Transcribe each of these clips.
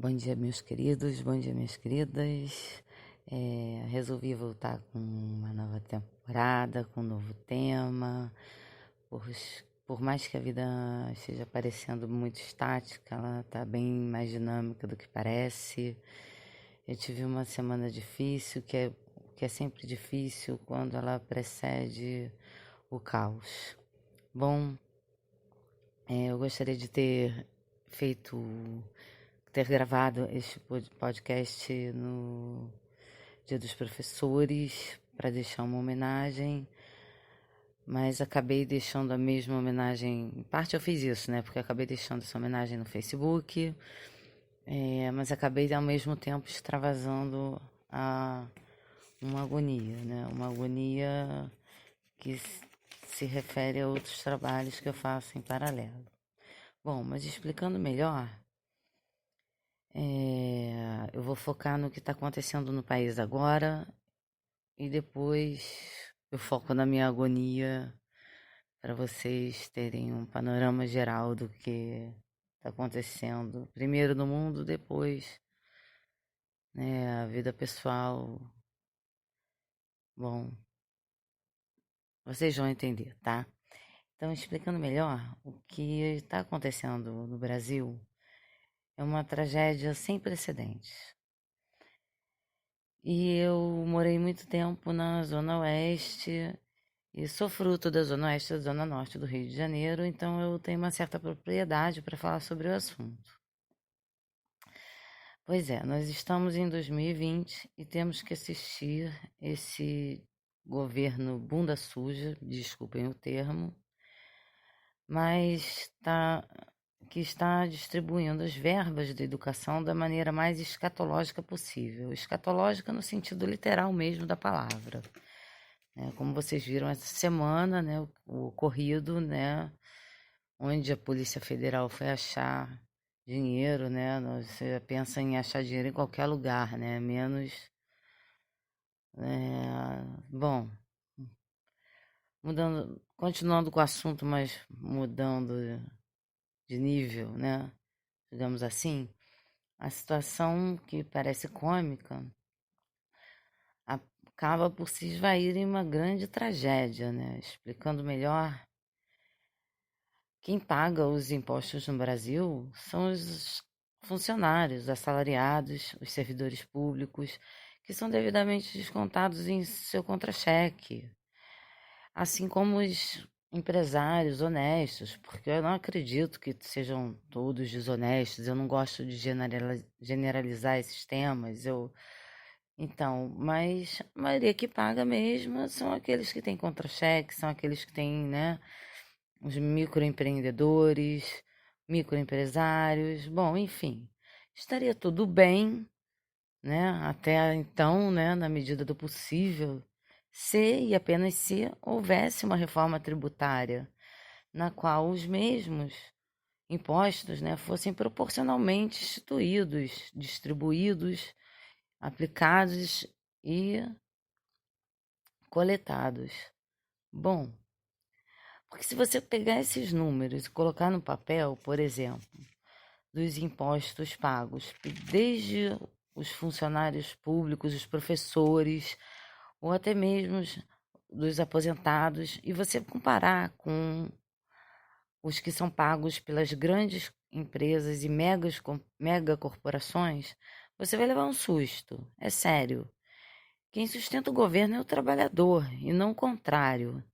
Bom dia, meus queridos, bom dia, minhas queridas. Resolvi voltar com uma nova temporada, com um novo tema. Por, por mais que a vida esteja parecendo muito estática, ela está bem mais dinâmica do que parece. Eu tive uma semana difícil, que é sempre difícil quando ela precede o caos. Bom, eu gostaria de ter gravado este podcast no Dia dos Professores para deixar uma homenagem, mas acabei deixando a mesma homenagem. Em parte eu fiz isso, né? Porque acabei deixando essa homenagem no Facebook, mas acabei ao mesmo tempo extravasando a uma agonia, né? Uma agonia que se refere a outros trabalhos que eu faço em paralelo. Bom, mas explicando melhor, eu vou focar no que está acontecendo no país agora e depois eu foco na minha agonia para vocês terem um panorama geral do que está acontecendo. Primeiro no mundo, depois, né, a vida pessoal. Bom, vocês vão entender, tá? Então, explicando melhor, o que está acontecendo no Brasil é uma tragédia sem precedentes. E eu morei muito tempo na Zona Oeste e sou fruto da Zona Oeste e da Zona Norte do Rio de Janeiro, então eu tenho uma certa propriedade para falar sobre o assunto. Pois é, nós estamos em 2020 e temos que assistir esse governo bunda suja, desculpem o termo, mas que está distribuindo as verbas da educação da maneira mais escatológica possível. Escatológica no sentido literal mesmo da palavra. Como vocês viram essa semana, né, o ocorrido, né, onde a Polícia Federal foi achar dinheiro, né, você pensa em achar dinheiro em qualquer lugar, né, menos, bom, continuando com o assunto, mas mudando de nível, né, digamos assim, a situação que parece cômica acaba por se esvair em uma grande tragédia, né, explicando melhor. Quem paga os impostos no Brasil são os funcionários, assalariados, os servidores públicos, que são devidamente descontados em seu contra-cheque, assim como os empresários honestos, porque eu não acredito que sejam todos desonestos, eu não gosto de generalizar esses temas, mas a maioria que paga mesmo são aqueles que têm contra-cheque, são aqueles que têm, né, os microempreendedores, microempresários, bom, enfim, estaria tudo bem, né? Até então, né, na medida do possível, se e apenas se houvesse uma reforma tributária na qual os mesmos impostos, né, fossem proporcionalmente instituídos, distribuídos, aplicados e coletados. Bom, porque se você pegar esses números e colocar no papel, por exemplo, dos impostos pagos, desde os funcionários públicos, os professores, ou até mesmo dos aposentados, e você comparar com os que são pagos pelas grandes empresas e mega corporações, você vai levar um susto. É sério. Quem sustenta o governo é o trabalhador e não o contrário.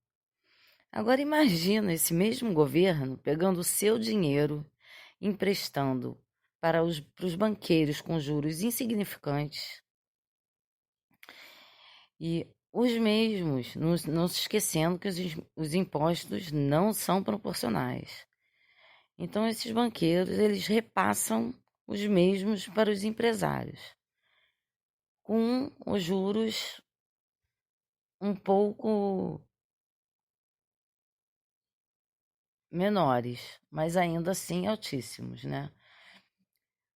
Agora imagina esse mesmo governo pegando o seu dinheiro, emprestando para os banqueiros com juros insignificantes e os mesmos, não se esquecendo que os impostos não são proporcionais. Então esses banqueiros, eles repassam os mesmos para os empresários, com os juros um pouco menores, mas ainda assim altíssimos, né?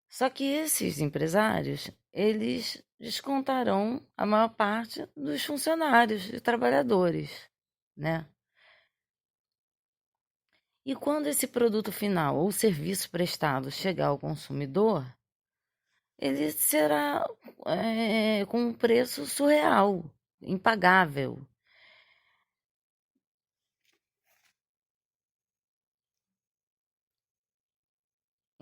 Só que esses empresários, eles descontarão a maior parte dos funcionários e trabalhadores, né? E quando esse produto final ou serviço prestado chegar ao consumidor, ele será com um preço surreal, impagável.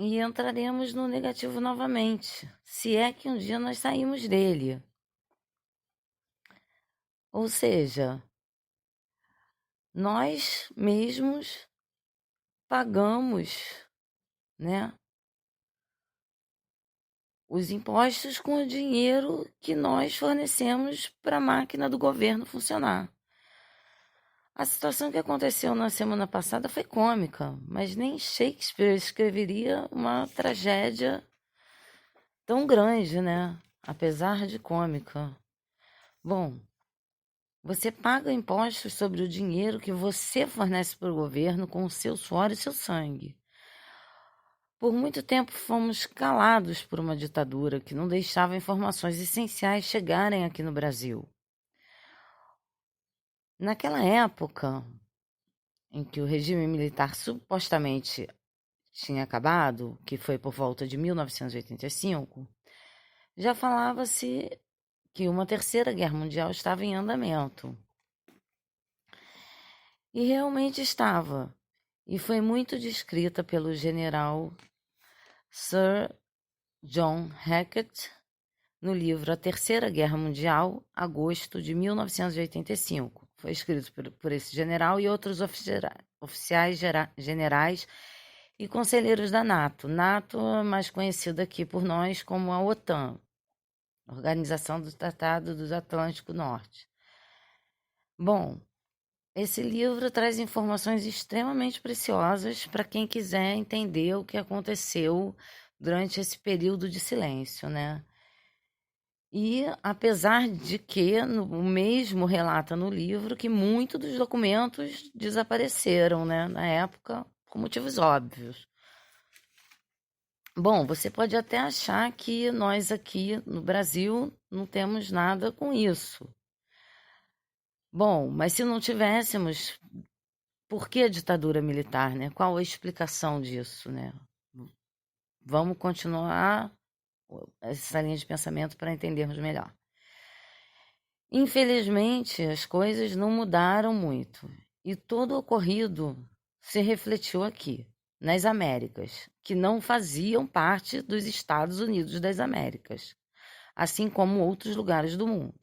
E entraremos no negativo novamente, se é que um dia nós saímos dele. Ou seja, nós mesmos pagamos, né, os impostos com o dinheiro que nós fornecemos para a máquina do governo funcionar. A situação que aconteceu na semana passada foi cômica, mas nem Shakespeare escreveria uma tragédia tão grande, né? Apesar de cômica. Bom, você paga impostos sobre o dinheiro que você fornece para o governo com o seu suor e seu sangue. Por muito tempo fomos calados por uma ditadura que não deixava informações essenciais chegarem aqui no Brasil. Naquela época em que o regime militar supostamente tinha acabado, que foi por volta de 1985, já falava-se que uma terceira guerra mundial estava em andamento. E realmente estava. E foi muito descrita pelo general Sir John Hackett no livro A Terceira Guerra Mundial, agosto de 1985. Foi escrito por esse general e outros oficiais generais e conselheiros da NATO. NATO é mais conhecida aqui por nós como a OTAN, Organização do Tratado do Atlântico Norte. Bom, esse livro traz informações extremamente preciosas para quem quiser entender o que aconteceu durante esse período de silêncio, né? E apesar de que o mesmo relata no livro que muitos dos documentos desapareceram, né, na época, por motivos óbvios. Bom, você pode até achar que nós aqui no Brasil não temos nada com isso. Bom, mas se não tivéssemos, por que a ditadura militar, né? Qual a explicação disso, né? Vamos continuar essa linha de pensamento para entendermos melhor. Infelizmente, as coisas não mudaram muito e todo o ocorrido se refletiu aqui, nas Américas, que não faziam parte dos Estados Unidos das Américas, assim como outros lugares do mundo.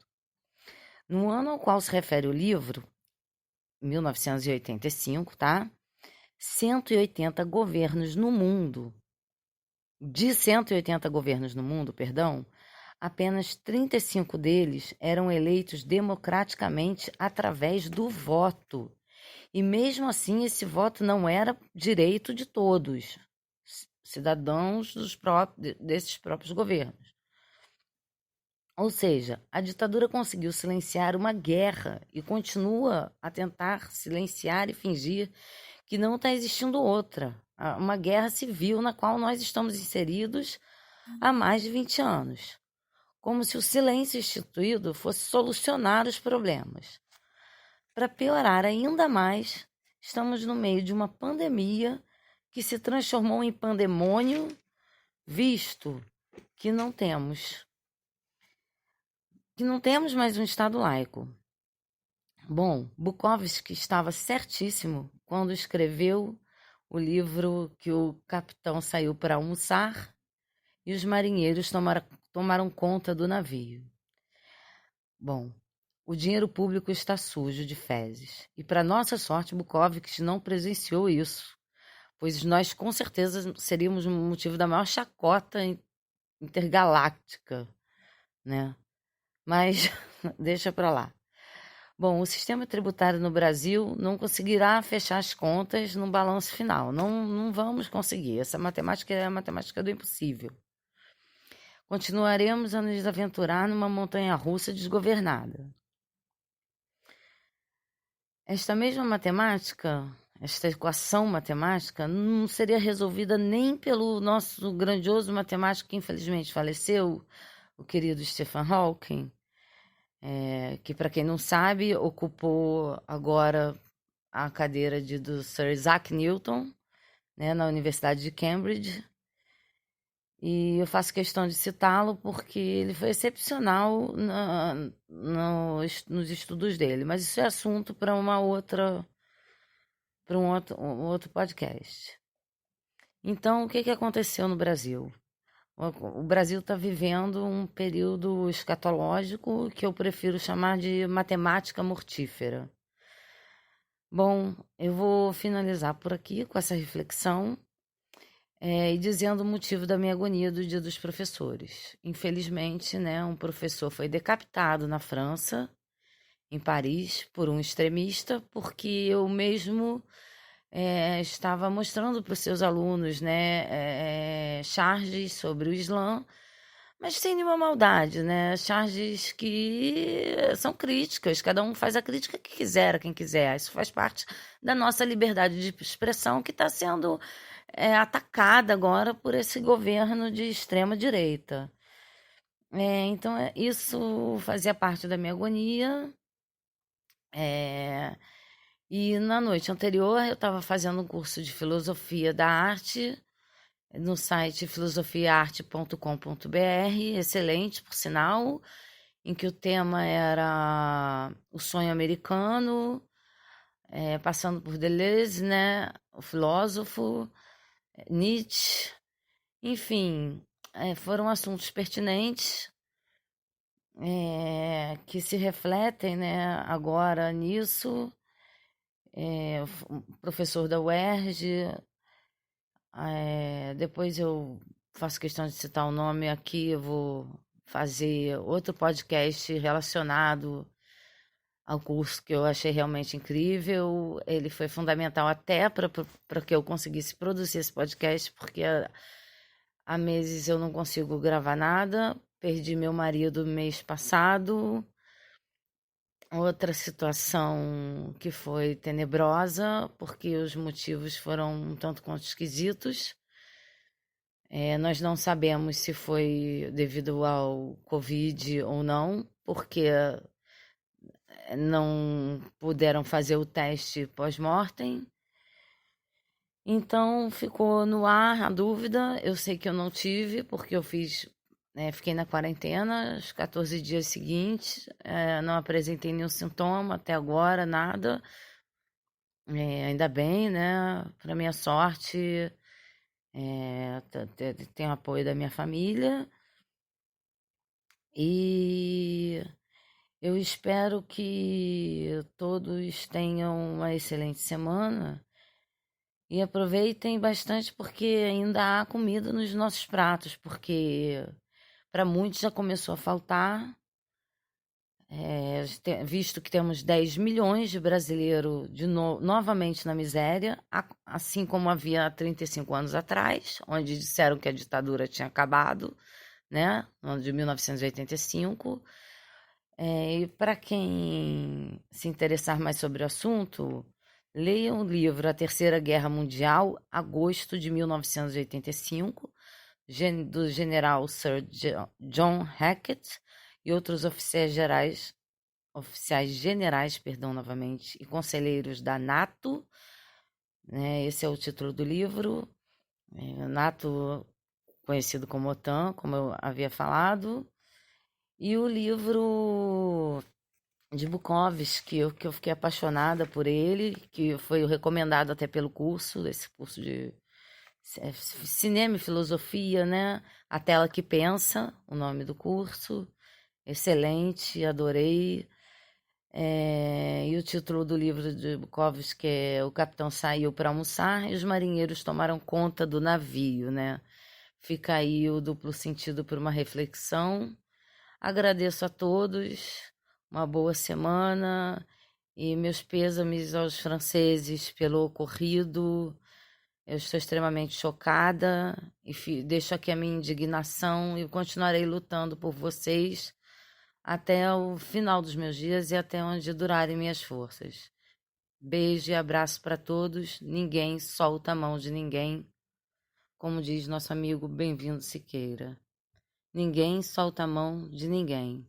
No ano ao qual se refere o livro, 1985, tá? 180 governos no mundo, de 180 governos no mundo, perdão, apenas 35 deles eram eleitos democraticamente através do voto. E mesmo assim, esse voto não era direito de todos, cidadãos desses próprios governos. Ou seja, a ditadura conseguiu silenciar uma guerra e continua a tentar silenciar e fingir que não está existindo outra. Uma guerra civil na qual nós estamos inseridos há mais de 20 anos. Como se o silêncio instituído fosse solucionar os problemas. Para piorar ainda mais, estamos no meio de uma pandemia que se transformou em pandemônio, visto que não temos mais um Estado laico. Bom, Bukowski estava certíssimo quando escreveu o livro que o capitão saiu para almoçar e os marinheiros tomaram conta do navio. Bom, o dinheiro público está sujo de fezes. E, para nossa sorte, Bukowski não presenciou isso, pois nós, com certeza, seríamos o motivo da maior chacota intergaláctica, né? Mas deixa para lá. Bom, o sistema tributário no Brasil não conseguirá fechar as contas no balanço final. Não vamos conseguir. Essa matemática é a matemática do impossível. Continuaremos a nos aventurar numa montanha-russa desgovernada. Esta mesma matemática, esta equação matemática, não seria resolvida nem pelo nosso grandioso matemático que infelizmente faleceu, o querido Stephen Hawking, que, para quem não sabe, ocupou agora a cadeira do Sir Isaac Newton, né, na Universidade de Cambridge. E eu faço questão de citá-lo porque ele foi excepcional nos estudos dele. Mas isso é assunto para um outro podcast. Então, o que que aconteceu no Brasil? O Brasil está vivendo um período escatológico que eu prefiro chamar de matemática mortífera. Bom, eu vou finalizar por aqui com essa reflexão e dizendo o motivo da minha agonia do Dia dos Professores. Infelizmente, né, um professor foi decapitado na França, em Paris, por um extremista, porque eu mesmo estava mostrando para os seus alunos, né, charges sobre o Islã, mas sem nenhuma maldade, né? Charges que são críticas, cada um faz a crítica que quiser, a quem quiser. Isso faz parte da nossa liberdade de expressão que está sendo atacada agora por esse governo de extrema direita. Então, isso fazia parte da minha agonia. É, e na noite anterior eu estava fazendo um curso de filosofia da arte no site filosofiaarte.com.br, excelente, por sinal, em que o tema era o sonho americano, passando por Deleuze, né, o filósofo, Nietzsche, enfim, foram assuntos pertinentes que se refletem, né, agora nisso. O professor da UERJ, depois eu faço questão de citar o nome aqui, eu vou fazer outro podcast relacionado ao curso que eu achei realmente incrível. Ele foi fundamental até para que eu conseguisse produzir esse podcast, porque há meses eu não consigo gravar nada. Perdi meu marido mês passado. Outra situação que foi tenebrosa, porque os motivos foram um tanto quanto esquisitos. Nós não sabemos se foi devido ao Covid ou não, porque não puderam fazer o teste pós-mortem. Então ficou no ar a dúvida. Eu sei que eu não tive, porque eu fiquei na quarentena os 14 dias seguintes, não apresentei nenhum sintoma até agora, nada. Ainda bem, né? Para minha sorte, tenho apoio da minha família. E eu espero que todos tenham uma excelente semana e aproveitem bastante porque ainda há comida nos nossos pratos, porque para muitos já começou a faltar, visto que temos 10 milhões de brasileiros novamente na miséria, assim como havia há 35 anos atrás, onde disseram que a ditadura tinha acabado, né, no ano de 1985. E para quem se interessar mais sobre o assunto, leia o livro A Terceira Guerra Mundial, agosto de 1985, do general Sir John Hackett e outros oficiais generais, perdão, novamente, e conselheiros da NATO, né? Esse é o título do livro. NATO, conhecido como OTAN, como eu havia falado. E o livro de Bukowski, que eu fiquei apaixonada por ele, que foi recomendado até pelo curso, esse curso de cinema e filosofia, né? A Tela que Pensa, o nome do curso. Excelente, adorei. E o título do livro de Bukowski é O Capitão Saiu para Almoçar e os Marinheiros Tomaram Conta do Navio, né? Fica aí o duplo sentido por uma reflexão. Agradeço a todos, uma boa semana e meus pêsames aos franceses pelo ocorrido. Eu estou extremamente chocada e deixo aqui a minha indignação e continuarei lutando por vocês até o final dos meus dias e até onde durarem minhas forças. Beijo e abraço para todos. Ninguém solta a mão de ninguém, como diz nosso amigo Bem-vindo Siqueira. Ninguém solta a mão de ninguém.